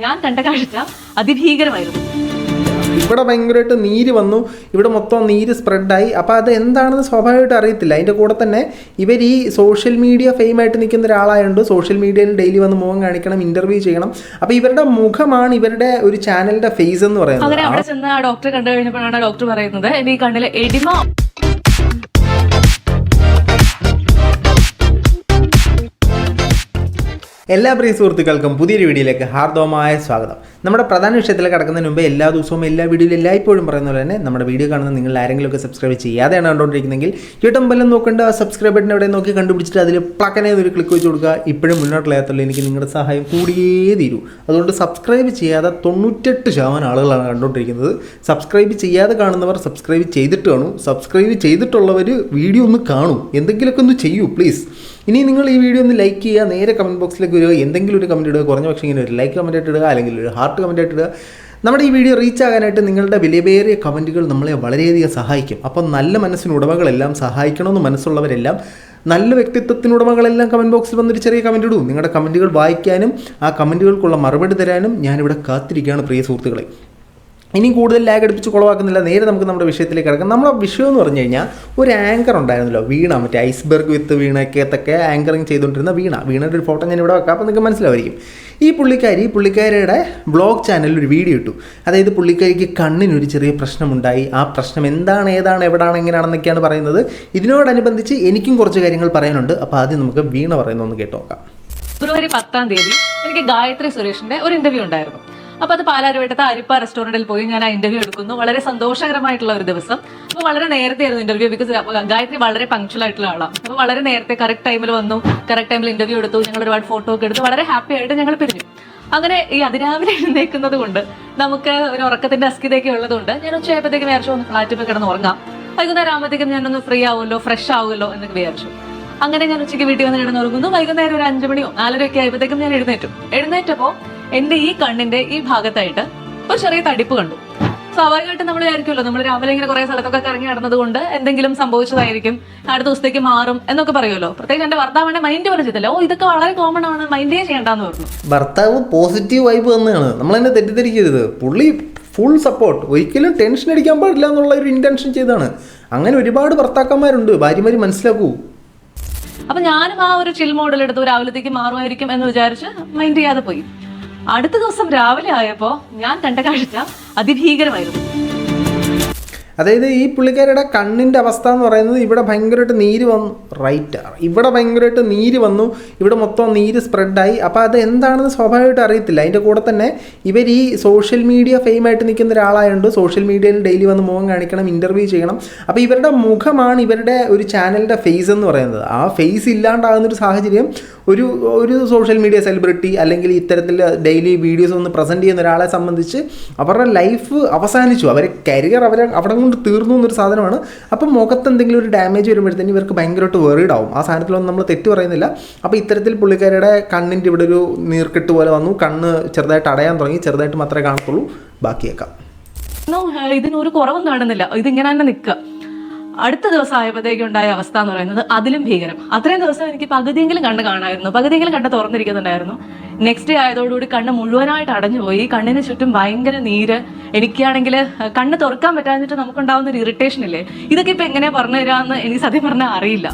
ഞാൻ കണ്ട കാഴ്ച അതിഭീകരമായിരുന്നു. ഇവിടെ ഭയങ്കരമായിട്ട് നീര് വന്നു, ഇവിടെ മൊത്തം നീര് സ്പ്രെഡായി. അപ്പോൾ അത് എന്താണെന്ന് സ്വാഭാവികമായിട്ട് അറിയത്തില്ല. അതിൻ്റെ കൂടെ തന്നെ ഇവർ ഈ സോഷ്യൽ മീഡിയ ഫെയിമായിട്ട് നിൽക്കുന്ന ഒരാളായതുകൊണ്ട് സോഷ്യൽ മീഡിയയിൽ ഡെയിലി വന്ന് മുഖം കാണിക്കണം, ഇൻ്റർവ്യൂ ചെയ്യണം. അപ്പോൾ ഇവരുടെ മുഖമാണ് ഇവരുടെ ഒരു ചാനലിൻ്റെ ഫേസ് എന്ന് പറയുന്നത്. അങ്ങനെ അവിടെ ചെന്ന് ആ ഡോക്ടറെ കണ്ടു കഴിഞ്ഞപ്പോഴാണ് ഡോക്ടർ പറയുന്നത് എന്റെ ഈ കണ്ണിലെ എഡിമ. എല്ലാ പ്രിയ സുഹൃത്തുക്കൾക്കും പുതിയൊരു വീഡിയോയിലേക്ക് ഹാർദവമായ സ്വാഗതം. നമ്മുടെ പ്രധാന വിഷയത്തിലേക്ക് കടക്കുന്നതിന് മുമ്പ് എല്ലാ ദിവസവും എല്ലാ വീഡിയോയിലും എല്ലായ്പ്പോഴും പറയുന്ന പോലെ തന്നെ നമ്മുടെ വീഡിയോ കാണുന്ന നിങ്ങൾ ആരെങ്കിലുമൊക്കെ സബ്സ്ക്രൈബ് ചെയ്യാതെയാണ് കണ്ടുകൊണ്ടിരിക്കുന്നതെങ്കിൽ യൂട്യൂബ് ബെല്ലും നോക്കേണ്ട സബ്സ്ക്രൈബ് ബട്ടൺ എവിടെ നോക്കി കണ്ടുപിടിച്ചിട്ട് അതിൽ പ്ലക്കനെ ഒരു ക്ലിക്ക് വെച്ച് കൊടുക്കുക. ഇപ്പോഴും മുന്നോട്ടുള്ളതുള്ളൂ, എനിക്ക് നിങ്ങളുടെ സഹായം കൂടിയേ തീരൂ. അതുകൊണ്ട് സബ്സ്ക്രൈബ് ചെയ്യാതെ 98% ആളുകളാണ് കണ്ടുകൊണ്ടിരിക്കുന്നത്. സബ്സ്ക്രൈബ് ചെയ്യാതെ കാണുന്നവർ സബ്സ്ക്രൈബ് ചെയ്തിട്ട് കാണൂ, സബ്സ്ക്രൈബ് ചെയ്തിട്ടുള്ളവർ വീഡിയോ ഒന്ന് കാണൂ, എന്തെങ്കിലുമൊക്കെ ഒന്ന് ചെയ്യൂ പ്ലീസ്. ഇനി നിങ്ങൾ ഈ വീഡിയോ ഒന്ന് ലൈക്ക് ചെയ്യുക, നേരെ കമൻറ്റ് ബോക്സിലേക്ക് വരിക, എന്തെങ്കിലും ഒരു കമൻറ്റ് ഇടുക, കുറഞ്ഞ പക്ഷേ ഇങ്ങനെ ഒരു ലൈക്ക് കമൻറ്റ് ആയിട്ട് ഇടുക, അല്ലെങ്കിൽ ഒരു ഹാർട്ട് കമൻറ്റ് ആയിട്ട് ഇടുക. നമ്മുടെ ഈ വീഡിയോ റീച്ച് ആകാനായിട്ട് നിങ്ങളുടെ വിലയേറിയ കമൻറ്റുകൾ നമ്മളെ വളരെയധികം സഹായിക്കും. അപ്പോൾ നല്ല മനസ്സിനുടമകളെല്ലാം, സഹായിക്കണമെന്ന് മനസ്സുള്ളവരെല്ലാം, നല്ല വ്യക്തിത്വത്തിനുടമകളെല്ലാം കമൻറ്റ് ബോക്സിൽ വന്നൊരു ചെറിയ കമൻറ്റ് ഇടൂ. നിങ്ങളുടെ കമൻറ്റുകൾ വായിക്കാനും ആ കമൻറ്റുകൾക്കുള്ള മറുപടി തരാനും ഞാനിവിടെ കാത്തിരിക്കുകയാണ് പ്രിയ സുഹൃത്തുക്കളെ. ഇനി കൂടുതൽ ലാഗ് അടുപ്പിച്ച് കുളവാക്കുന്നില്ല, നേരെ നമുക്ക് നമ്മുടെ വിഷയത്തിലേക്ക് കിടക്കാം. നമ്മുടെ വിഷയം എന്ന് പറഞ്ഞു കഴിഞ്ഞാൽ ഒരു ആങ്കർ ഉണ്ടായിരുന്നല്ലോ, വീണ, മറ്റേ ഐസ്ബർഗ് വിത്ത് വീണക്കകത്തൊക്കെ ആങ്കറിങ് ചെയ്തുകൊണ്ടിരുന്ന വീണയുടെ ഒരു ഫോട്ടോ ഞാൻ ഇവിടെ വെക്കാം, അപ്പോൾ നിങ്ങൾക്ക് മനസ്സിലായിരിക്കും. ഈ പുള്ളിക്കാരിയുടെ ബ്ലോഗ് ചാനലിൽ ഒരു വീഡിയോ ഇട്ടു. അതായത് പുള്ളിക്കാരിക്ക് കണ്ണിനൊരു ചെറിയ പ്രശ്നമുണ്ടായി. ആ പ്രശ്നം എന്താണ്, ഏതാണ്, എവിടെയാണ്, എങ്ങനെയാണെന്നൊക്കെയാണ് പറയുന്നത്. ഇതിനോടനുബന്ധിച്ച് എനിക്കും കുറച്ച് കാര്യങ്ങൾ പറയാനുണ്ട്. അപ്പോൾ ആദ്യം നമുക്ക് വീണ പറയുന്നൊന്ന് കേട്ട് നോക്കാം. ഫെബ്രുവരി 10 എനിക്ക് ഗായത്രി സുരേഷിന്റെ ഒരു ഇന്റർവ്യൂ ഉണ്ടായിരുന്നു. അപ്പൊ അത് പാലാരിവട്ടത്തെ അരിപ്പ റെസ്റ്റോറന്റിൽ പോയി ഞാൻ ആ ഇന്റർവ്യൂ എടുക്കുന്നു. വളരെ സന്തോഷകരമായിട്ടുള്ള ഒരു ദിവസം. അപ്പൊ വളരെ നേരത്തെ ആയിരുന്നു ഇന്റർവ്യൂ, ബിക്കോസ് ഗായത്രി വളരെ പങ്ക്ച്വൽ ആയിട്ടുള്ള ആളാണ്. അപ്പൊ വളരെ നേരത്തെ കറക്റ്റ് ടൈമിൽ വന്നു, കറക്റ്റ് ടൈമിൽ ഇന്റർവ്യൂ എടുത്തു, ഞങ്ങൾ ഒരുപാട് ഫോട്ടോ ഒക്കെ എടുത്തു, വളരെ ഹാപ്പി ആയിട്ട് ഞങ്ങൾ പിരിഞ്ഞു. അങ്ങനെ ഈ അതിരാവിലെ എഴുന്നേക്കുന്നത് കൊണ്ട് നമുക്ക് ഒരു ഉറക്കത്തിന്റെ അസ്കിതയൊക്കെ ഉള്ളതുകൊണ്ട് ഞാൻ ഉച്ചയായപ്പോഴത്തേക്ക് വിചാരിച്ചു ഒന്ന് ഫ്ലാറ്റിൽ പോയി കിടന്ന് ഉറങ്ങാം, വൈകുന്നേരം ആകുമ്പോഴത്തേക്കും ഞാനൊന്ന് ഫ്രീ ആവുമല്ലോ, ഫ്രഷ് ആവുമല്ലോ എന്നൊക്കെ വിചാരിച്ചു. അങ്ങനെ ഞാൻ ഉച്ചയ്ക്ക് വീട്ടിൽ വന്ന് കിടന്ന് ഉറങ്ങുന്നു. വൈകുന്നേരം ഒരു 5 മണിയോ 4:30 ഒക്കെ ആയപ്പോഴത്തേക്കും ഞാൻ എഴുന്നേറ്റപ്പോ എന്റെ ഈ കണ്ണിന്റെ ഈ ഭാഗത്തായിട്ട് ഒരു ചെറിയ തടിപ്പ് കണ്ടു. സ്വാഭാവികമായിട്ട് നമ്മൾ വിചാരിക്കുമല്ലോ, നമ്മൾ രാവിലെ ഇങ്ങനെ കുറെ സ്ഥലത്തൊക്കെ കറങ്ങി നടന്നത് കൊണ്ട് എന്തെങ്കിലും സംഭവിച്ചതായിരിക്കും, അടുത്ത ദിവസത്തേക്ക് മാറും എന്നൊക്കെ പറയുമല്ലോ. പ്രത്യേകിച്ച് എന്റെ ഭർത്താവിന്റെ മൈൻഡ് പറഞ്ഞില്ല, ഇതൊക്കെ വളരെ കോമൺ ആണ്, മൈൻഡേ ചെയ്യണ്ടെന്ന് പറഞ്ഞു. ഭർത്താവ് പോസിറ്റീവ് വൈബ് തന്നെയാണ്, നമ്മളെന്നെ തെറ്റിദ്ധരിക്കരുത്. പുള്ളി ഫുൾ സപ്പോർട്ട്, ഒരിക്കലും ടെൻഷൻ അടിക്കാൻ പാടില്ല എന്നുള്ള ഒരു ഇന്റൻഷൻ ചെയ്താണ്. അങ്ങനെ ഒരുപാട് ഭർത്താക്കന്മാരുണ്ട്, ഭാര്യമാര് മനസ്സിലാക്കൂ. അപ്പൊ ഞാനും ആ ഒരു ചിൽ മോഡൽ എടുത്ത് രാവിലത്തേക്ക് മാറുമായിരിക്കും എന്ന് വിചാരിച്ച് മൈൻഡ് ചെയ്യാതെ പോയി. അടുത്ത ദിവസം രാവിലെ ആയപ്പോ ഞാൻ കണ്ട കാഴ്ച അതിഭീകരമായിരുന്നു. അതായത് ഈ പുള്ളിക്കാരുടെ കണ്ണിൻ്റെ അവസ്ഥ എന്ന് പറയുന്നത്, ഇവിടെ ഭയങ്കരമായിട്ട് നീര് വന്നു, ഇവിടെ ഭയങ്കരമായിട്ട് നീര് വന്നു, ഇവിടെ മൊത്തം നീര് സ്പ്രെഡായി. അപ്പോൾ അത് എന്താണെന്ന് സ്വാഭാവികമായിട്ട് അറിയത്തില്ല. അതിൻ്റെ കൂടെ തന്നെ ഇവർ ഈ സോഷ്യൽ മീഡിയ ഫെയിമായിട്ട് നിൽക്കുന്ന ഒരാളായതുകൊണ്ട് സോഷ്യൽ മീഡിയയിൽ ഡെയിലി വന്ന് മുഖം കാണിക്കണം, ഇൻ്റർവ്യൂ ചെയ്യണം. അപ്പോൾ ഇവരുടെ മുഖമാണ് ഇവരുടെ ഒരു ചാനലിൻ്റെ ഫേസ് എന്ന് പറയുന്നത്. ആ ഫേസ് ഇല്ലാണ്ടാകുന്നൊരു സാഹചര്യം ഒരു സോഷ്യൽ മീഡിയ സെലിബ്രിറ്റി അല്ലെങ്കിൽ ഇത്തരത്തിൽ ഡെയിലി വീഡിയോസ് ഒന്ന് പ്രസൻറ്റ് ചെയ്യുന്ന ഒരാളെ സംബന്ധിച്ച് അവരുടെ ലൈഫ് അവസാനിച്ചു, അവരെ കരിയർ അവിടെ കൊണ്ട് തീർന്നു എന്നൊരു സാധനമാണ്. അപ്പം മുഖത്ത് എന്തെങ്കിലും ഒരു ഡാമേജ് വരുമ്പോഴത്തേന് ഇവർക്ക് ഭയങ്കരമായിട്ട് വെറീഡ് ആവും. ആ സാധനത്തിലൊന്നും നമ്മൾ തെറ്റ് പറയുന്നില്ല. അപ്പോൾ ഇത്തരത്തിൽ പുള്ളിക്കാരുടെ കണ്ണിൻ്റെ ഇവിടെ ഒരു നീർക്കെട്ട് പോലെ വന്നു, കണ്ണ് ചെറുതായിട്ട് അടയാൻ തുടങ്ങി, ചെറുതായിട്ട് മാത്രമേ കാണത്തുള്ളൂ, ബാക്കിയേക്കാം. ഇതിനൊരു കുറവും കാണുന്നില്ല, ഇതിങ്ങനെ തന്നെ നിൽക്കുക. അടുത്ത ദിവസം ആയപ്പോഴത്തേക്കും ഉണ്ടായ അവസ്ഥ എന്ന് പറയുന്നത് അതിലും ഭീകരം. അത്രയും ദിവസം എനിക്ക് പകുതിയെങ്കിലും കണ്ണ് കാണാമായിരുന്നു, പകുതിയെങ്കിലും കണ്ണ് തുറന്നിരിക്കുന്നുണ്ടായിരുന്നു. നെക്സ്റ്റ് ഡേ ആയതോടുകൂടി കണ്ണ് മുഴുവനായിട്ട് അടഞ്ഞുപോയി, കണ്ണിന് ചുറ്റും ഭയങ്കര നീര്. എനിക്കാണെങ്കിൽ കണ്ണ് തുറക്കാൻ പറ്റാഞ്ഞിട്ട് നമുക്കുണ്ടാവുന്ന ഒരു ഇറിറ്റേഷൻ ഇല്ലേ, ഇതൊക്കെ ഇപ്പൊ എങ്ങനെയാ പറഞ്ഞു തരാമെന്ന് എനിക്ക് സത്യം പറഞ്ഞാൽ അറിയില്ല.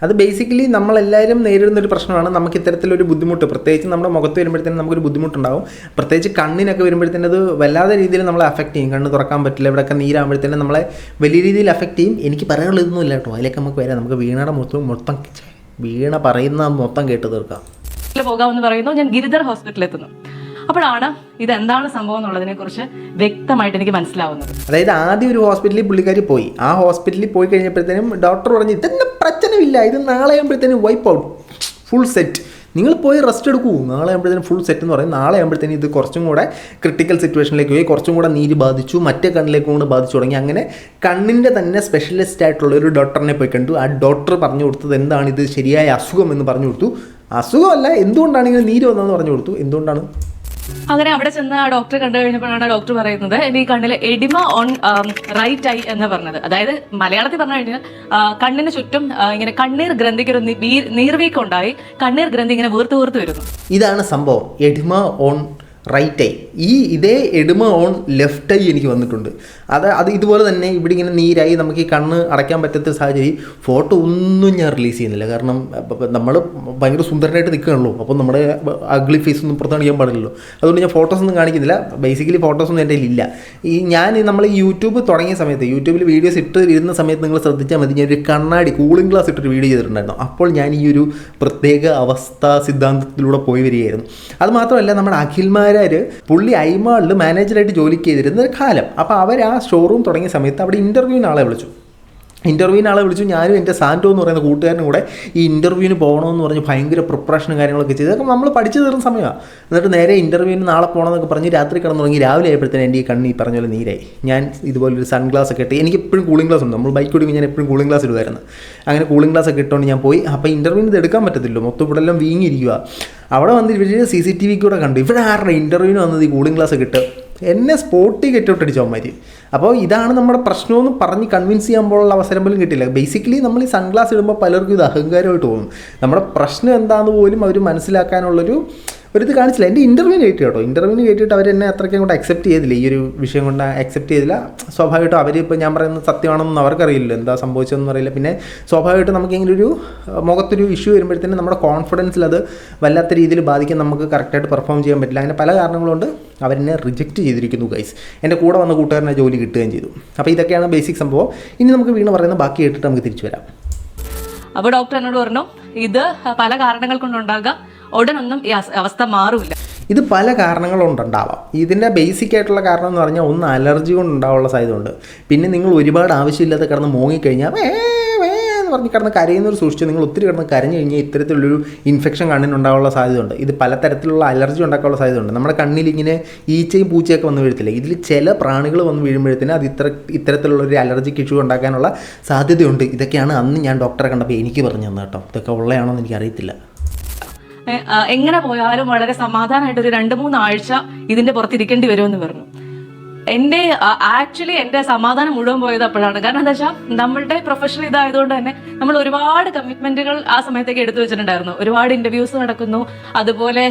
അത് ബേസിക്കലി നമ്മളെല്ലാവരും നേരിടുന്നൊരു പ്രശ്നമാണ്. നമുക്ക് ഇത്തരത്തിലൊരു ബുദ്ധിമുട്ട്, പ്രത്യേകിച്ച് നമ്മുടെ മുഖത്ത് വരുമ്പോഴത്തേനും നമുക്കൊരു ബുദ്ധിമുട്ടുണ്ടാകും. പ്രത്യേകിച്ച് കണ്ണിനൊക്കെ വരുമ്പോഴത്തേനും അത് വല്ലാതെ രീതിയിൽ നമ്മളെ അഫക്റ്റ് ചെയ്യും. കണ്ണ് തുറക്കാൻ പറ്റില്ല, ഇവിടെയൊക്കെ നീരാകുമ്പോഴത്തേനും നമ്മളെ വലിയ രീതിയിൽ അഫക്റ്റ് ചെയ്യും. എനിക്ക് പറയാനുള്ളതൊന്നും ഇല്ല കേട്ടോ, അതിലേക്ക് നമുക്ക് വരാം. നമുക്ക് വീണ പറയുന്ന മൊത്തം കേട്ട് തീർക്കാം. പോകാമെന്ന് പറയുന്നു. ഞാൻ ഗിരിധർ ഹോസ്പിറ്റലിൽ എത്തുന്നു. അപ്പോഴാണ് ഇതെന്താണ് സംഭവം എന്നുള്ളതിനെ കുറിച്ച് വ്യക്തമായിട്ട് എനിക്ക് മനസ്സിലാവുന്നത്. അതായത് ആദ്യം ഒരു ഹോസ്പിറ്റലിൽ പുള്ളിക്കാരി പോയി. ആ ഹോസ്പിറ്റലിൽ പോയി കഴിഞ്ഞപ്പോഴത്തേനും ഡോക്ടർ പറഞ്ഞ് ഇതന്നെ പ്രശ്നമില്ല, ഇത് നാളെ ആകുമ്പോഴത്തേനും വൈപ്പ് ഔട്ട്, ഫുൾ സെറ്റ്, നിങ്ങൾ പോയി റെസ്റ്റ് എടുക്കൂ, നാളെ ആകുമ്പോഴത്തേനും ഫുൾ സെറ്റ് എന്ന് പറയും. നാളെ ആകുമ്പോഴത്തേനും ഇത് കുറച്ചും കൂടെ ക്രിട്ടിക്കൽ സിറ്റുവേഷനിലേക്ക് പോയി, കുറച്ചും കൂടെ നീര് ബാധിച്ചു, മറ്റേ കണ്ണിലേക്കും കൂടെ ബാധിച്ചു തുടങ്ങി. അങ്ങനെ കണ്ണിൻ്റെ തന്നെ സ്പെഷ്യലിസ്റ്റ് ആയിട്ടുള്ള ഒരു ഡോക്ടറിനെ പോയി കണ്ടു. ആ ഡോക്ടർ പറഞ്ഞു കൊടുത്തത് എന്താണ്, ഇത് ശരിയായ അസുഖം എന്ന് പറഞ്ഞു കൊടുത്തു. അസുഖമല്ല, എന്തുകൊണ്ടാണ് ഇങ്ങനെ നീര് വന്നതെന്ന് പറഞ്ഞു കൊടുത്തു. എന്തുകൊണ്ടാണ് അങ്ങനെ അവിടെ ചെന്ന് ആ ഡോക്ടറെ കണ്ടു കഴിഞ്ഞപ്പോഴാണ് ഡോക്ടർ പറയുന്നത് എന്റെ ഈ കണ്ണിലെ എഡിമ ഓൺ റൈറ്റ് ഐ എന്ന് പറഞ്ഞത്. അതായത് മലയാളത്തിൽ പറഞ്ഞു കഴിഞ്ഞാൽ കണ്ണിന് ചുറ്റും ഇങ്ങനെ കണ്ണീർ ഗ്രന്ഥിക്ക് ഒരു നീർവീക്കം ഉണ്ടായി, കണ്ണീർ ഗ്രന്ഥി ഇങ്ങനെ വീർത്ത് വരുന്നു. ഇതാണ് സംഭവം, എഡിമ ഓൺ റൈറ്റ് ഐ, ഇതേ എഡുമ ഓൺ ലെഫ്റ്റ് ഐ എനിക്ക് വന്നിട്ടുണ്ട്. അത് ഇതുപോലെ തന്നെ ഇവിടെ ഇങ്ങനെ നീരായി നമുക്ക് ഈ കണ്ണ് അടയ്ക്കാൻ പറ്റാത്ത സാഹചര്യം. ഫോട്ടോ ഒന്നും ഞാൻ റിലീസ് ചെയ്യുന്നില്ല, കാരണം നമ്മൾ ഭയങ്കര സുന്ദരനായിട്ട് നിൽക്കുകയാണല്ലോ. അപ്പോൾ നമ്മുടെ അഗ്ലി ഫേസ് ഒന്നും പുറത്ത് കാണിക്കാൻ പാടില്ലല്ലോ. അതുകൊണ്ട് ഞാൻ ഫോട്ടോസൊന്നും കാണിക്കുന്നില്ല. ബേസിക്കലി ഫോട്ടോസൊന്നും എൻ്റെ കയ്യിലില്ല. നമ്മൾ യൂട്യൂബ് തുടങ്ങിയ സമയത്ത്, യൂട്യൂബിൽ വീഡിയോസ് ഇട്ട് ഇരുന്ന സമയത്ത് നിങ്ങൾ ശ്രദ്ധിച്ചാൽ മതി, ഞാനൊരു കണ്ണാടി കൂളിംഗ് ഗ്ലാസ് ഇട്ടൊരു വീഡിയോ ചെയ്തിട്ടുണ്ടായിരുന്നു. അപ്പോൾ ഞാൻ ഈ ഒരു പ്രത്യേക അവസ്ഥാ സിദ്ധാന്തത്തിലൂടെ പോയി വരികയായിരുന്നു. അതുമാത്രമല്ല, നമ്മുടെ അഖിൽമാരാർ പുള്ളി ഐമാളിൽ മാനേജറായിട്ട് ജോലിക്ക് ചെയ്തിരുന്ന കാലം. അപ്പോൾ അവർ ആ ഷോറൂം തുടങ്ങിയ സമയത്ത് അവിടെ ഇൻ്റർവ്യൂവിന് ആളെ വിളിച്ചു. ഞാനും എൻ്റെ സാൻറ്റോ എന്ന് പറയുന്ന കൂട്ടുകാരനും കൂടെ ഈ ഇൻ്റർവ്യൂവിന് പോകണമെന്ന് പറഞ്ഞ് ഭയങ്കര പ്രിപ്പറേഷനും കാര്യങ്ങളൊക്കെ ചെയ്ത് അതൊക്കെ നമ്മൾ പഠിച്ചു തീർന്ന സമയമാണ്. എന്നിട്ട് നേരെ ഇൻ്റർവ്യൂവിന് നാളെ പോകണമെന്നൊക്കെ പറഞ്ഞ് രാത്രി കിടന്നു തുടങ്ങി. രാവിലെ ആയപ്പോഴത്തേനും എൻ്റെ ഈ കണ്ണ് ഈ പറഞ്ഞ പോലെ നീരായി. ഞാൻ ഇതുപോലൊരു സൺഗ്ലാസ് ഒക്കെ ഇട്ട്, എനിക്ക് എപ്പോഴും കൂളിംഗ് ഗ്ലാസ് ഉണ്ട്, നമ്മൾ ബൈക്ക് ഓടിക്കുമ്പോൾ ഞാൻ എപ്പോഴും കൂളിംഗ് ഗ്ലാസ് ഇടുമായിരുന്നു. അങ്ങനെ കൂളിംഗ് ഗ്ലാസ് ഒക്കെ ഇട്ടുകൊണ്ട് ഞാൻ പോയി. അപ്പോൾ ഇൻ്റർവ്യൂവിന് ഇത് എടുക്കാൻ പറ്റത്തില്ലോ, മൊത്തം ഇവിടെ എല്ലാം വീങ്ങിയിരിക്കുക. അവിടെ വന്ന് ഇവർ CCTV കൂടെ കണ്ടു, ഇവിടെ ആരുടെ ഇൻ്റർവ്യൂവിന് വന്നത് ഈ കൂളിംഗ് ഗ്ലാസ് ഒക്കെ ഇട്ട് എന്നെ സ്പോട്ടി കെട്ടോട്ടടിച്ചു അവന്മാർ. അപ്പോൾ ഇതാണ് നമ്മുടെ പ്രശ്നമെന്ന് പറഞ്ഞ് കൺവിൻസ് ചെയ്യാൻ പോലുള്ള അവസരം പോലും കിട്ടില്ല. ബേസിക്കലി നമ്മൾ ഈ സൺഗ്ലാസ് ഇടുമ്പോൾ പലർക്കും ഇത് അഹങ്കാരമായിട്ട് തോന്നും. നമ്മുടെ പ്രശ്നം എന്താണെന്ന് പോലും അവർ മനസ്സിലാക്കാനുള്ളൊരു ഇത് കാണിച്ചില്ല. എൻ്റെ ഇൻ്റർവ്യൂവിന് കേട്ടിട്ട് അവരെന്നെ അത്രയ്ക്കും കൊണ്ട് അക്സെപ്റ്റ് ചെയ്തില്ല, ഈ ഒരു വിഷയം കൊണ്ട് അക്സെപ്റ്റ് ചെയ്തില്ല. സ്വാഭാവികമായിട്ടും അവർ ഞാൻ പറയുന്നത് സത്യമാണെന്ന് അവർക്കറിയില്ലല്ലോ, എന്താ സംഭവിച്ചതെന്ന് അറിയില്ല. പിന്നെ സ്വാഭാവികമായിട്ടും നമുക്കിങ്ങനെ ഒരു മുഖത്തൊരു ഇഷ്യൂ വരുമ്പോഴത്തേനും നമ്മുടെ കോൺഫിഡൻസിൽ അത് വല്ലാത്ത രീതിയിൽ ബാധിക്കാൻ, നമുക്ക് കറക്റ്റായിട്ട് പെർഫോം ചെയ്യാൻ പറ്റില്ല. അങ്ങനെ പല കാരണങ്ങളുകൊണ്ട് അവരെന്നെ റിജക്റ്റ് ചെയ്തിരിക്കുന്നു ഗൈസ്. എൻ്റെ കൂടെ വന്ന കൂട്ടുകാരനെ ജോലി കിട്ടുകയും ചെയ്തു. അപ്പോൾ ഇതൊക്കെയാണ് ബേസിക് സംഭവം. ഇനി നമുക്ക് വീണ് പറയുന്ന ബാക്കി കേട്ടിട്ട് നമുക്ക് തിരിച്ചു വരാം. അപ്പോൾ ഡോക്ടർ എന്നോട് പറഞ്ഞു, ഇത് പല കാരണങ്ങൾ കൊണ്ടുണ്ടാകാം, ഉടനൊന്നും ഈ അവസ്ഥ മാറില്ല. ഇത് പല കാരണങ്ങളുണ്ടാവാം. ഇതിൻ്റെ ബേസിക് ആയിട്ടുള്ള കാരണം എന്ന് പറഞ്ഞാൽ ഒന്ന് അലർജി കൊണ്ടുണ്ടാവാനുള്ള സാധ്യതയുണ്ട്. പിന്നെ നിങ്ങൾ ഒരുപാട് ആവശ്യമില്ലാതെ കിടന്ന് മൂങ്ങിക്കഴിഞ്ഞാൽ എന്ന് പറഞ്ഞ് കിടന്ന് കരയുന്നൊരു സൂക്ഷിച്ച് നിങ്ങൾ ഒത്തിരി കിടന്ന് കരഞ്ഞു കഴിഞ്ഞാൽ ഇത്തരത്തിലുള്ളൊരു ഇൻഫെക്ഷൻ കണ്ണിനുണ്ടാവാനുള്ള സാധ്യതയുണ്ട്. ഇത് പലതരത്തിലുള്ള അലർജി ഉണ്ടാക്കാനുള്ള സാധ്യതയുണ്ട്. നമ്മുടെ കണ്ണിൽ ഇങ്ങനെ ഈച്ചയും പൂച്ചയൊക്കെ വന്ന് വീഴത്തില്ല, ഇതിൽ ചില പ്രാണികൾ വന്ന് വീഴുമ്പോഴത്തേനും അത് ഇത്തരത്തിലുള്ളൊരു അലർജിക്ക് ഇഷ്യൂ ഉണ്ടാക്കാനുള്ള സാധ്യതയുണ്ട്. ഇതൊക്കെയാണ് അന്ന് ഞാൻ ഡോക്ടറെ കണ്ടപ്പോൾ എനിക്ക് പറഞ്ഞു തന്നെ കേട്ടോ. ഇതൊക്കെ ഉള്ളതാണോ എന്ന് എനിക്കറിയത്തില്ല. എങ്ങനെ പോയാലും വളരെ സമാധാനമായിട്ട് ഒരു 2-3 ആഴ്ച ഇതിന്റെ പുറത്തിരിക്കേണ്ടി വരുമെന്ന് പറഞ്ഞു. എന്റെ സമാധാനം മുഴുവൻ പോയത് അപ്പോഴാണ്. കാരണം എന്താ വെച്ചാൽ നമ്മളുടെ പ്രൊഫഷൻ ഇതായതുകൊണ്ട് തന്നെ നമ്മൾ ഒരുപാട് കമ്മിറ്റ്മെന്റുകൾ ആ സമയത്തേക്ക് എടുത്തു വെച്ചിട്ടുണ്ടായിരുന്നു. ഒരുപാട് ഇന്റർവ്യൂസ് നടക്കുന്നു. അതുപോലെ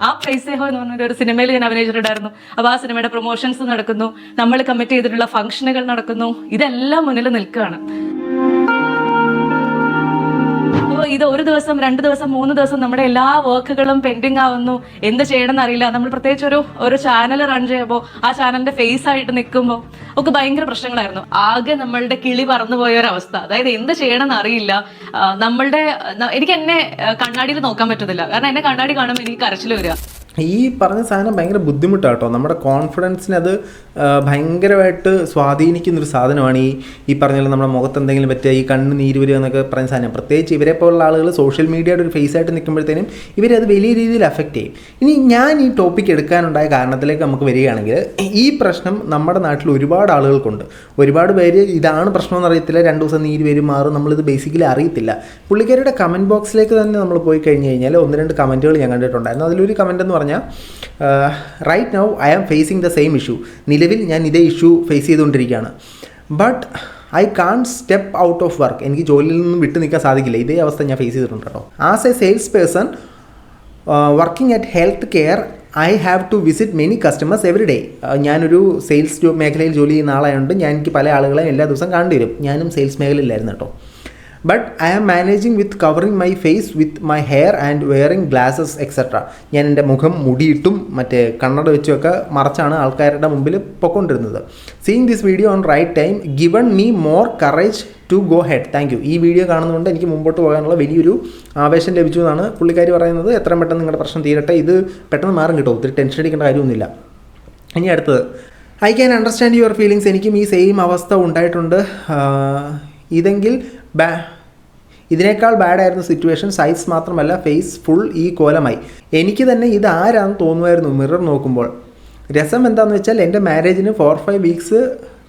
ആ പൈസേഹോ എന്ന് പറഞ്ഞ ഒരു സിനിമയിൽ ഞാൻ അഭിനയിച്ചിട്ടുണ്ടായിരുന്നു. അപ്പോൾ ആ സിനിമയുടെ പ്രൊമോഷൻസ് നടക്കുന്നു, നമ്മൾ കമ്മിറ്റ് ചെയ്തിട്ടുള്ള ഫംഗ്ഷനുകൾ നടക്കുന്നു, ഇതെല്ലാം മുന്നിൽ നിൽക്കുകയാണ്. ഇത് 1 ദിവസം 2 ദിവസം 3 ദിവസം നമ്മുടെ എല്ലാ വർക്കുകളും പെൻഡിങ് ആവുന്നു. എന്ത് ചെയ്യണമെന്ന് അറിയില്ല. നമ്മൾ പ്രത്യേകിച്ച് ഒരു ചാനൽ റൺ ചെയ്യുമ്പോൾ ആ ചാനലിന്റെ ഫേസ് ആയിട്ട് നിൽക്കുമ്പോൾ ഒക്കെ ഭയങ്കര പ്രശ്നങ്ങളായിരുന്നു. ആകെ നമ്മളുടെ കിളി പറന്നുപോയ ഒരു അവസ്ഥ. അതായത് എന്ത് ചെയ്യണമെന്ന് അറിയില്ല. എനിക്ക് എന്നെ കണ്ണാടിയിൽ നോക്കാൻ പറ്റുന്നില്ല. കാരണം എന്നെ കണ്ണാടി കാണുമ്പോൾ എനിക്ക് കരച്ചിൽ വരിക. ഈ പറഞ്ഞ സാധനം ഭയങ്കര ബുദ്ധിമുട്ടാണ് കേട്ടോ. നമ്മുടെ കോൺഫിഡൻസിനെ അത് ഭയങ്കരമായിട്ട് സ്വാധീനിക്കുന്നൊരു സാധനമാണ്. ഈ പറഞ്ഞ നമ്മുടെ മുഖത്ത് എന്തെങ്കിലും പറ്റുക, ഈ കണ്ണ് നീര് വരിക എന്നൊക്കെ പറഞ്ഞ സാധനം. പ്രത്യേകിച്ച് ഇവരെ പോലുള്ള ആളുകൾ സോഷ്യൽ മീഡിയയുടെ ഒരു ഫേസ് ആയിട്ട് നിൽക്കുമ്പോഴത്തേനും ഇവരത് വലിയ രീതിയിൽ അഫക്റ്റ് ചെയ്യും. ഇനി ഞാൻ ഈ ടോപ്പിക് എടുക്കാനുണ്ടായ കാരണത്തിലേക്ക് നമുക്ക് വരികയാണെങ്കിൽ, ഈ പ്രശ്നം നമ്മുടെ നാട്ടിൽ ഒരുപാട് ആളുകൾക്കുണ്ട്. ഒരുപാട് പേര് ഇതാണ് പ്രശ്നമെന്ന് അറിയത്തില്ല, 2 ദിവസം നീര് വരും മാറും, നമ്മളിത് ബേസിക്കലി അറിയത്തില്ല. പുള്ളിക്കാരുടെ കമൻറ്റ് ബോക്സിലേക്ക് തന്നെ നമ്മൾ പോയി കഴിഞ്ഞ് കഴിഞ്ഞാൽ 1-2 കമൻറ്റുകൾ ഞാൻ കണ്ടിട്ടുണ്ടായിരുന്നു. അതിലൊരു കമൻറ്റ് എന്ന് പറഞ്ഞാൽ, right now I am facing the same issue. നിലവിൽ ഞാൻ ഇതേ ഇഷ്യൂ ഫേസ് ചെയ്തുകൊണ്ടിരിക്കുകയാണ്. But I can't step out of work. എനിക്ക് ജോലിയിൽ നിന്നും വിട്ടു നിൽക്കാൻ സാധിക്കില്ല. ഇതേ അവസ്ഥ ഞാൻ ഫേസ് ചെയ്തിട്ടുണ്ട് കേട്ടോ. As a salesperson working at healthcare I have to visit many customers every day. ഞാനൊരു സെയിൽസ് മേഖലയിൽ ജോലി ചെയ്യുന്ന ആളായതുകൊണ്ട് എനിക്ക് പല ആളുകളെയും എല്ലാ ദിവസവും കാണേണ്ടി വരും. ഞാനും സെയിൽസ് മേഖലയിലായിരുന്നു കേട്ടോ. But I am managing with covering my face with my hair and wearing glasses etcetera. ഞാൻ എൻ്റെ മുഖം മുടിയിട്ടും മറ്റേ കണ്ണട വെച്ചുമൊക്കെ മറച്ചാണ് ആൾക്കാരുടെ മുമ്പിൽ പൊക്കൊണ്ടിരുന്നത്. Seeing this video on right time given me more courage to go head. Thank you. ഈ വീഡിയോ കാണുന്നതുകൊണ്ട് എനിക്ക് മുമ്പോട്ട് പോകാനുള്ള വലിയൊരു ആവേശം ലഭിച്ചു എന്നാണ് പുള്ളിക്കാരി പറയുന്നത്. എത്രയും പെട്ടെന്ന് നിങ്ങളുടെ പ്രശ്നം തീരട്ടെ, ഇത് പെട്ടെന്ന് മാറും കേട്ടോ, ഒത്തിരി ടെൻഷൻ അടിക്കേണ്ട കാര്യമൊന്നുമില്ല. ഇനി അടുത്തത്, I can understand your feelings. എനിക്കും ഈ സെയിം അവസ്ഥ ഉണ്ടായിട്ടുണ്ട്. ഇതിനേക്കാൾ ബാഡായിരുന്നു സിറ്റുവേഷൻ. സൈസ് മാത്രമല്ല, ഫേസ് ഫുൾ ഈ കോലമായി. എനിക്ക് തന്നെ ഇത് ആരാന്ന് തോന്നുമായിരുന്നു മിറർ നോക്കുമ്പോൾ. രസം എന്താണെന്ന് വെച്ചാൽ, എൻ്റെ മാരേജിന് 4-5 വീക്സ്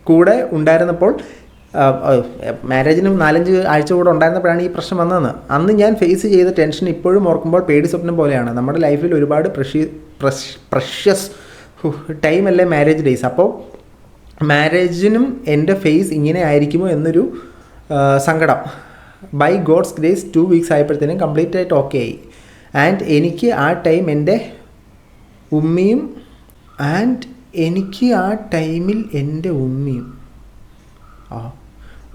കൂടെ ഉണ്ടായിരുന്നപ്പോൾ, മാരേജിന് 4-5 ആഴ്ച കൂടെ ഉണ്ടായിരുന്നപ്പോഴാണ് ഈ പ്രശ്നം വന്നതെന്ന്. അന്ന് ഞാൻ ഫേസ് ചെയ്ത ടെൻഷൻ ഇപ്പോഴും ഓർക്കുമ്പോൾ പേടി സ്വപ്നം പോലെയാണ്. നമ്മുടെ ലൈഫിൽ ഒരുപാട് പ്രഷ്യസ് ടൈമല്ലേ മാരേജ് ഡേയ്സ്. അപ്പോൾ മാരേജിനും എൻ്റെ ഫേസ് ഇങ്ങനെ ആയിരിക്കുമോ എന്നൊരു സങ്കടം. ബൈ ഗോഡ്സ് ഗ്രേസ് 2 വീക്സ് ആയപ്പോഴത്തേനും കംപ്ലീറ്റ് ആയിട്ട് ഓക്കെ ആയി. ആൻഡ് എനിക്ക് ആ ടൈം എൻ്റെ ഉമ്മയും ആൻഡ് എനിക്ക് ആ ടൈമിൽ എൻ്റെ ഉമ്മയും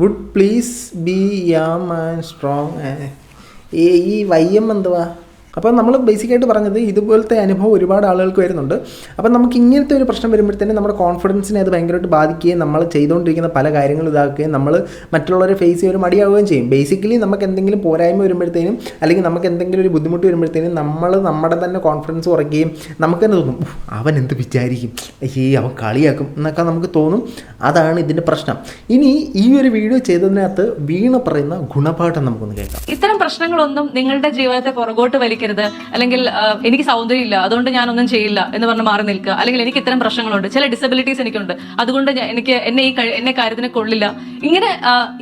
വുഡ് പ്ലീസ് ബി യാം ആൻഡ് സ്ട്രോങ്. ഈ വയ്യം എന്തുവാ? അപ്പോൾ നമ്മൾ ബേസിക്കായിട്ട് പറഞ്ഞത് ഇതുപോലത്തെ അനുഭവം ഒരുപാട് ആളുകൾക്ക് വരുന്നുണ്ട്. അപ്പോൾ നമുക്ക് ഇങ്ങനത്തെ ഒരു പ്രശ്നം വരുമ്പോഴത്തേനും നമ്മുടെ കോൺഫിഡൻസിനെ അത് ഭയങ്കരമായിട്ട് ബാധിക്കുകയും നമ്മൾ ചെയ്തുകൊണ്ടിരിക്കുന്ന പല കാര്യങ്ങളും ഇതാക്കുകയും നമ്മൾ മറ്റുള്ളവരെ ഫേസ് ചെയ്യാൻ ഒരു മടിയാവുകയും ചെയ്യും. ബേസിക്കലി നമുക്ക് എന്തെങ്കിലും പോരായ്മ വരുമ്പോഴത്തേനും അല്ലെങ്കിൽ നമുക്ക് എന്തെങ്കിലും ഒരു ബുദ്ധിമുട്ട് വരുമ്പോഴത്തേനും നമ്മൾ നമ്മുടെ തന്നെ കോൺഫിഡൻസ് കുറയ്ക്കുകയും നമുക്ക് തന്നെ തോന്നും അവൻ എന്ത് വിചാരിക്കും, അവൻ കളിയാക്കും എന്നൊക്കെ നമുക്ക് തോന്നും. അതാണ് ഇതിൻ്റെ പ്രശ്നം. ഇനി ഈ ഒരു വീഡിയോ ചെയ്തതിനകത്ത് വീണ പറയുന്ന ഗുണപാഠം നമുക്കൊന്ന് കേൾക്കാം. ഇത്തരം പ്രശ്നങ്ങളൊന്നും നിങ്ങളുടെ ജീവിതത്തെ പുറകോട്ട് വലിക്കരുത്. അല്ലെങ്കിൽ എനിക്ക് സൗന്ദര്യം ഇല്ല അതുകൊണ്ട് ഞാനൊന്നും ചെയ്യില്ല എന്ന് പറഞ്ഞ് മാറി നിൽക്കുക, അല്ലെങ്കിൽ എനിക്ക് ഇത്തരം പ്രശ്നങ്ങളുണ്ട്, ചില ഡിസബിലിറ്റീസ് എനിക്കുണ്ട് അതുകൊണ്ട് എനിക്ക് എന്നെ കാര്യത്തിന് കൊള്ളില്ല,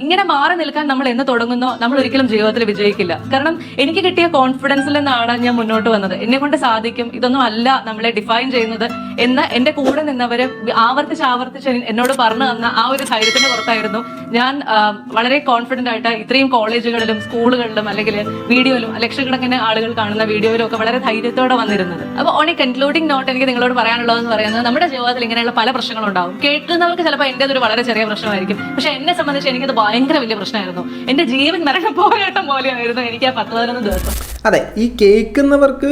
ഇങ്ങനെ മാറി നിൽക്കാൻ നമ്മൾ എന്ന് തുടങ്ങുന്നോ നമ്മൾ ഒരിക്കലും ജീവിതത്തിൽ വിജയിക്കില്ല. കാരണം എനിക്ക് കിട്ടിയ കോൺഫിഡൻസിൽ നിന്നാണ് ഞാൻ മുന്നോട്ട് വന്നത്. എന്നെ കൊണ്ട് സാധിക്കും, ഇതൊന്നും അല്ല നമ്മളെ ഡിഫൈൻ ചെയ്യുന്നത് എന്ന് എന്റെ കൂടെ നിന്നവര് ആവർത്തിച്ച് എന്നോട് പറഞ്ഞു തന്ന ആ ഒരു ധൈര്യത്തിന്റെ പുറത്തായിരുന്നു ഞാൻ വളരെ കോൺഫിഡന്റ് ആയിട്ട് ഇത്രയും കോളേജുകളിലും സ്കൂളുകളിലും അല്ലെങ്കിൽ വീഡിയോയിലും ലക്ഷക്കണക്കിന് ആളുകൾ കാണുന്ന വീഡിയോയിലും ഒക്കെ വളരെ ധൈര്യത്തോടെ വന്നിരുന്നത്. അപ്പൊ ഓൺ എ കൺക്ലൂഡിംഗ് നോട്ട് എനിക്ക് നിങ്ങളോട് പറയാനുള്ളതെന്ന് പറയുന്നത്, നമ്മുടെ ജീവിതത്തിൽ ഇങ്ങനെയുള്ള പല പ്രശ്നങ്ങളും ഉണ്ടാവും. കേൾക്കുന്നവർക്ക് ചിലപ്പോൾ എന്റേതൊരു വളരെ ചെറിയ പ്രശ്നമായിരിക്കും, പക്ഷെ എന്നെ സംബന്ധിച്ച് എനിക്കത് ഭയങ്കര വലിയ പ്രശ്നമായിരുന്നു. എന്റെ ജീവൻ മരണം പോരാട്ടം പോലെയായിരുന്നു എനിക്ക് ആ 10-11 ദിവസം. അതെ, ഈ കേൾക്കുന്നവർക്ക്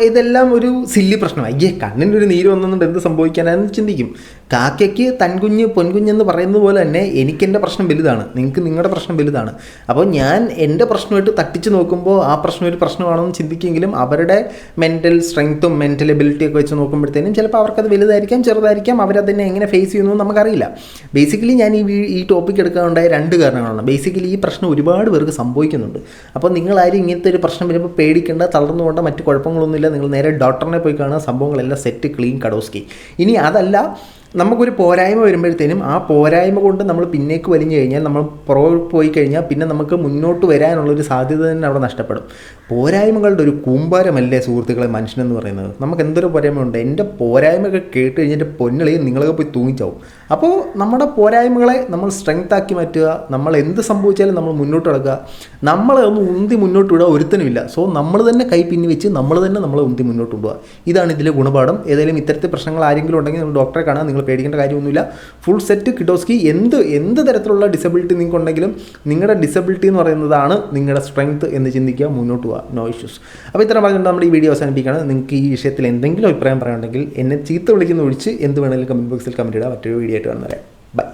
ഇതെല്ലാം ഒരു സില്ലി പ്രശ്നമായി. കണ്ണിൻ്റെ ഒരു നീര് വന്നുകൊണ്ട് എന്ത് സംഭവിക്കാനാണെന്ന് ചിന്തിക്കും. കാക്കയ്ക്ക് തൻകുഞ്ഞ് പൊൻകുഞ്ഞെന്ന് പറയുന്നത് പോലെ തന്നെ എനിക്കെൻ്റെ പ്രശ്നം വലുതാണ്, നിങ്ങൾക്ക് നിങ്ങളുടെ പ്രശ്നം വലുതാണ്. അപ്പോൾ ഞാൻ എൻ്റെ പ്രശ്നമായിട്ട് തട്ടിച്ച് നോക്കുമ്പോൾ ആ പ്രശ്നം ഒരു പ്രശ്നമാണെന്ന് ചിന്തിക്കുമെങ്കിലും അവരുടെ മെൻ്റൽ സ്ട്രെങ്ത്തും മെൻ്റൽ എബിലിറ്റിയൊക്കെ വെച്ച് നോക്കുമ്പോഴത്തേനും ചിലപ്പോൾ അവർക്കത് വലുതായിരിക്കാം ചെറുതായിരിക്കാം, അവരതിനെ എങ്ങനെ ഫേസ് ചെയ്യുന്നു നമുക്കറിയില്ല. ബേസിക്കലി ഞാൻ ഈ ടോപ്പിക് എടുക്കാനുണ്ടായ 2 കാരണങ്ങളാണ്. ബേസിക്കലി ഈ പ്രശ്നം ഒരുപാട് പേർക്ക് സംഭവിക്കുന്നുണ്ട്. അപ്പോൾ നിങ്ങളാരും ഇങ്ങനത്തെ ഒരു പ്രശ്നം വരുമ്പോൾ പേടിക്കേണ്ട, തളർന്നുകൊണ്ട് മറ്റ് കുഴപ്പങ്ങളൊന്നുമില്ല. നിങ്ങൾ നേരെ ഡോക്ടറിനെ പോയി കാണുക, സംഭവങ്ങളെല്ലാം സെറ്റ് ക്ലീൻ കടോസ്കി. ഇനി അതല്ല, നമുക്കൊരു പോരായ്മ വരുമ്പോഴത്തേനും ആ പോരായ്മ കൊണ്ട് നമ്മൾ പിന്നേക്ക് വലിഞ്ഞു കഴിഞ്ഞാൽ, നമ്മൾ പുറകോട്ട് പോയി കഴിഞ്ഞാൽ പിന്നെ നമുക്ക് മുന്നോട്ട് വരാനുള്ളൊരു സാധ്യത തന്നെ അവിടെ നഷ്ടപ്പെടും. പോരായ്മകളുടെ ഒരു കൂമ്പാരമല്ലേ സുഹൃത്തുക്കളെ മനുഷ്യനെന്ന് പറയുന്നത്. നമുക്ക് എന്തൊരു പോരായ്മയുണ്ട്. എൻ്റെ പോരായ്മയൊക്കെ കേട്ട് കഴിഞ്ഞിട്ട് പൊന്നളിയും നിങ്ങളൊക്കെ പോയി തൂങ്ങിച്ചാവും. അപ്പോൾ നമ്മുടെ പോരായ്മകളെ നമ്മൾ സ്ട്രെങ്ത് ആക്കി മാറ്റുക. നമ്മൾ എന്ത് സംഭവിച്ചാലും നമ്മൾ മുന്നോട്ട് കിടക്കുക. നമ്മളെ ഒന്ന് ഉന്തി മുന്നോട്ട് വിടുക ഒരുത്തനുമില്ല. സോ നമ്മൾ തന്നെ കൈ പിന്നി വെച്ച് നമ്മൾ തന്നെ നമ്മളെ ഉന്തി മുന്നോട്ട് വിടുക. ഇതാണ് ഇതിലെ ഗുണപാഠം. ഏതെങ്കിലും ഇത്തരത്തിൽ പ്രശ്നങ്ങൾ ആരെങ്കിലും ഉണ്ടെങ്കിൽ നിങ്ങൾ ഡോക്ടറെ കാണാൻ, നിങ്ങൾ പേടിക്കേണ്ട കാര്യമൊന്നുമില്ല. ഫുൾ സെറ്റ് കിഡോസ്കി. എന്ത് തരത്തിലുള്ള ഡിസബിലിറ്റി നിങ്ങൾക്ക് ഉണ്ടെങ്കിലും നിങ്ങളുടെ ഡിസബിലിറ്റി എന്ന് പറയുന്നതാണ് നിങ്ങളുടെ സ്ട്രെങ്ത് എന്ന് ചിന്തിക്കുക, മുന്നോട്ട് പോവുക. No issues. അപ്പോൾ ഇത്ര പറഞ്ഞുകൊണ്ട് നമ്മുടെ ഈ വീഡിയോ അവസാനിപ്പിക്കുകയാണ്. നിങ്ങൾക്ക് ഈ വിഷയത്തിൽ എന്തെങ്കിലും അഭിപ്രായം പറയാനുണ്ടെങ്കിൽ എന്നെ ചീത്ത വിളിക്കുന്ന ഒഴിച്ച് എന്ത് വേണമെങ്കിലും കമൻറ്റ് ബോക്സിൽ കമൻറ്റ് ഇടുക. മറ്റൊരു വീഡിയോ ആയിട്ട് കാണുന്നവരെ ബൈ.